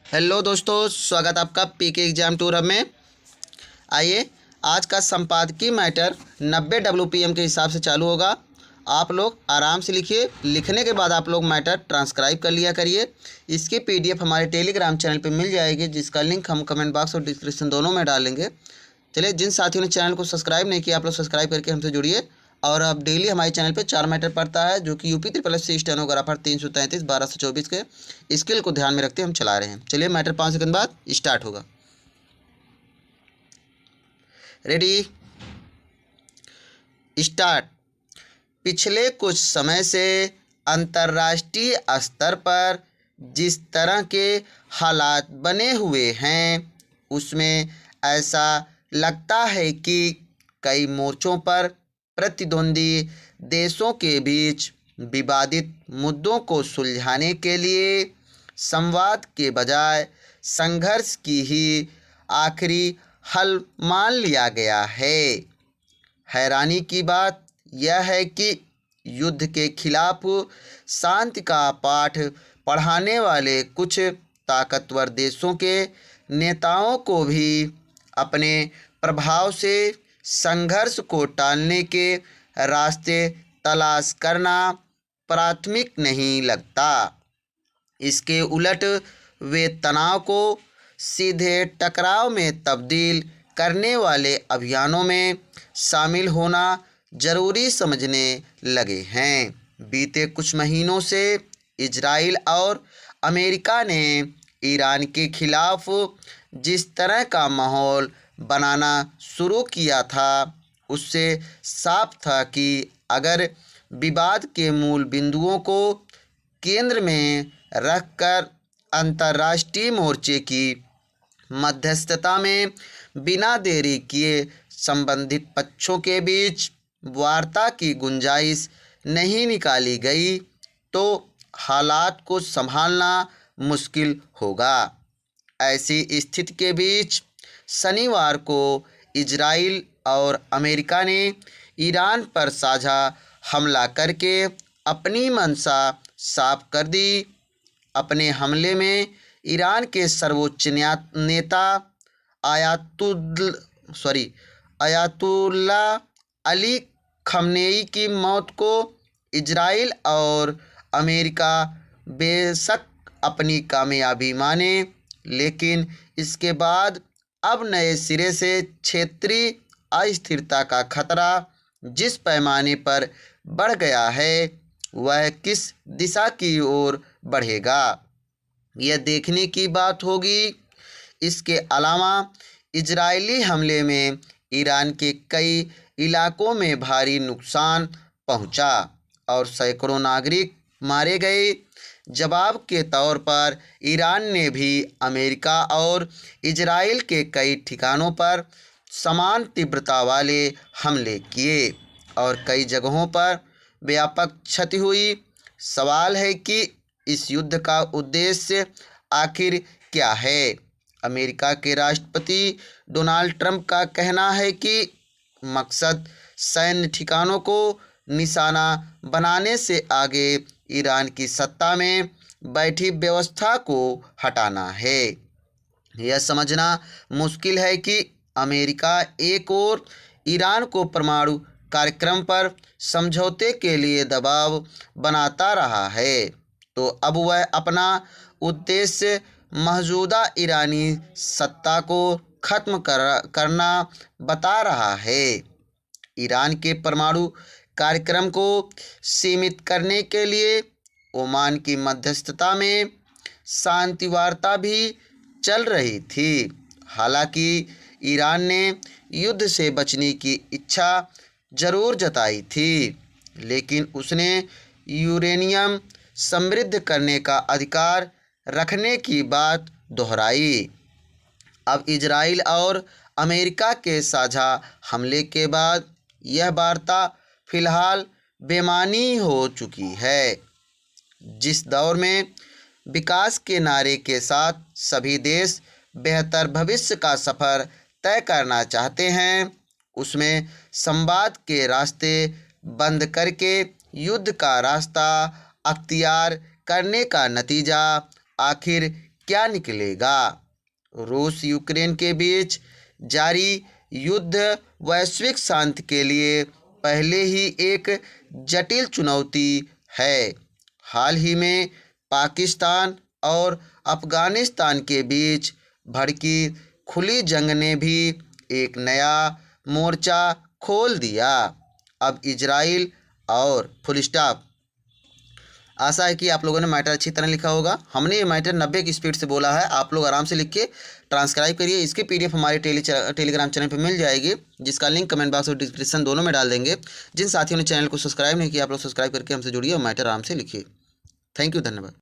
Hello दोस्तों, स्वागत आपका पीके एग्जाम टूर हब में। आइए, आज का संपादकीय मैटर 90 WPM के हिसाब से चालू होगा। आप लोग आराम से लिखिए। लिखने के बाद आप लोग मैटर ट्रांसक्राइब कर लिया करिए। इसकी PDF हमारे टेलीग्राम चैनल पे मिल जाएगी, जिसका लिंक हम कमेंट बॉक्स और डिस्क्रिप्शन दोनों में डालेंगे। चलिए, जिन साथियों ने चैनल को सब्सक्राइब नहीं किया, आप लोग सब्सक्राइब करके हमसे जुड़िए। और अब डेली हमारे चैनल पे 4 मैटर पड़ता है, जो कि यूपी SSC स्टेनोग्राफर 333 1224 के स्किल को ध्यान में रखते हम चला रहे हैं। चलिए, मैटर 5 सेकंड बाद स्टार्ट होगा। Ready, start. पिछले कुछ समय से अंतर्राष्ट्रीय स्तर पर जिस तरह के हालात बने हुए हैं, उसमें ऐसा लगता है कि कई मोर्चों पर प्रतिद्वंदी देशों के बीच विवादित मुद्दों को सुलझाने के लिए संवाद के बजाय संघर्ष की ही आखिरी हल मान लिया गया है। हैरानी की बात यह है कि युद्ध के खिलाफ शांति का पाठ पढ़ाने वाले कुछ ताकतवर देशों के नेताओं को भी अपने प्रभाव से संघर्ष को टालने के रास्ते तलाश करना प्राथमिक नहीं लगता। इसके उलट वे तनाव को सीधे टकराव में तब्दील करने वाले अभियानों में शामिल होना जरूरी समझने लगे हैं। बीते कुछ महीनों से इजराइल और अमेरिका ने ईरान के खिलाफ जिस तरह का माहौल बनाना शुरू किया था, उससे साफ था कि अगर विवाद के मूल बिंदुओं को केंद्र में रखकर अंतर्राष्ट्रीय मोर्चे की मध्यस्थता में बिना देरी किए संबंधित पक्षों के बीच वार्ता की गुंजाइश नहीं निकाली गई, तो हालात को संभालना मुश्किल होगा। ऐसी स्थिति के बीच शनिवार को इजराइल और अमेरिका ने ईरान पर साझा हमला करके अपनी मंशा साफ कर दी। अपने हमले में ईरान के सर्वोच्च नेता आयतुल्ला अली खमनेई की मौत को इजराइल और अमेरिका बेशक अपनी कामयाबी माने, लेकिन इसके बाद अब नए सिरे से क्षेत्रीय अस्थिरता का खतरा जिस पैमाने पर बढ़ गया है, वह किस दिशा की ओर बढ़ेगा, यह देखने की बात होगी। इसके अलावा इजरायली हमले में ईरान के कई इलाकों में भारी नुकसान पहुंचा और सैकड़ों नागरिक मारे गए। जवाब के तौर पर ईरान ने भी अमेरिका और इजराइल के कई ठिकानों पर समान तीव्रता वाले हमले किए और कई जगहों पर व्यापक क्षति हुई। सवाल है कि इस युद्ध का उद्देश्य आखिर क्या है। अमेरिका के राष्ट्रपति डोनाल्ड ट्रंप का कहना है कि मकसद सैन्य ठिकानों को निशाना बनाने से आगे ईरान की सत्ता में बैठी व्यवस्था को हटाना है। यह समझना मुश्किल है कि अमेरिका एक ओर ईरान को परमाणु कार्यक्रम पर समझौते के लिए दबाव बनाता रहा है, तो अब वह अपना उद्देश्य मौजूदा ईरानी सत्ता को खत्म करना बता रहा है। ईरान के परमाणु कार्यक्रम को सीमित करने के लिए ओमान की मध्यस्थता में शांति वार्ता भी चल रही थी। हालांकि ईरान ने युद्ध से बचने की इच्छा जरूर जताई थी, लेकिन उसने यूरेनियम समृद्ध करने का अधिकार रखने की बात दोहराई। अब इजराइल और अमेरिका के साझा हमले के बाद यह वार्ता फिलहाल बेमानी हो चुकी है। जिस दौर में विकास के नारे के साथ सभी देश बेहतर भविष्य का सफ़र तय करना चाहते हैं, उसमें संवाद के रास्ते बंद करके युद्ध का रास्ता अख्तियार करने का नतीजा आखिर क्या निकलेगा? रूस यूक्रेन के बीच जारी युद्ध वैश्विक शांति के लिए पहले ही एक जटिल चुनौती है। हाल ही में पाकिस्तान और अफगानिस्तान के बीच भड़की खुली जंग ने भी एक नया मोर्चा खोल दिया। अब इजराइल और फुल स्टॉप। आशा है कि आप लोगों ने मैटर अच्छी तरह लिखा होगा। हमने ये मैटर 90 की स्पीड से बोला है, आप लोग आराम से लिख के ट्रांसक्राइब करिए। इसकी पीडीएफ हमारे टेलीग्राम चैनल पे मिल जाएगी, जिसका लिंक कमेंट बॉक्स और डिस्क्रिप्शन दोनों में डाल देंगे। जिन साथियों ने चैनल को सब्सक्राइब नहीं किया, आप लोग सब्सक्राइब करके हमसे जुड़िए और मैटर आराम से लिखिए। थैंक यू, धन्यवाद।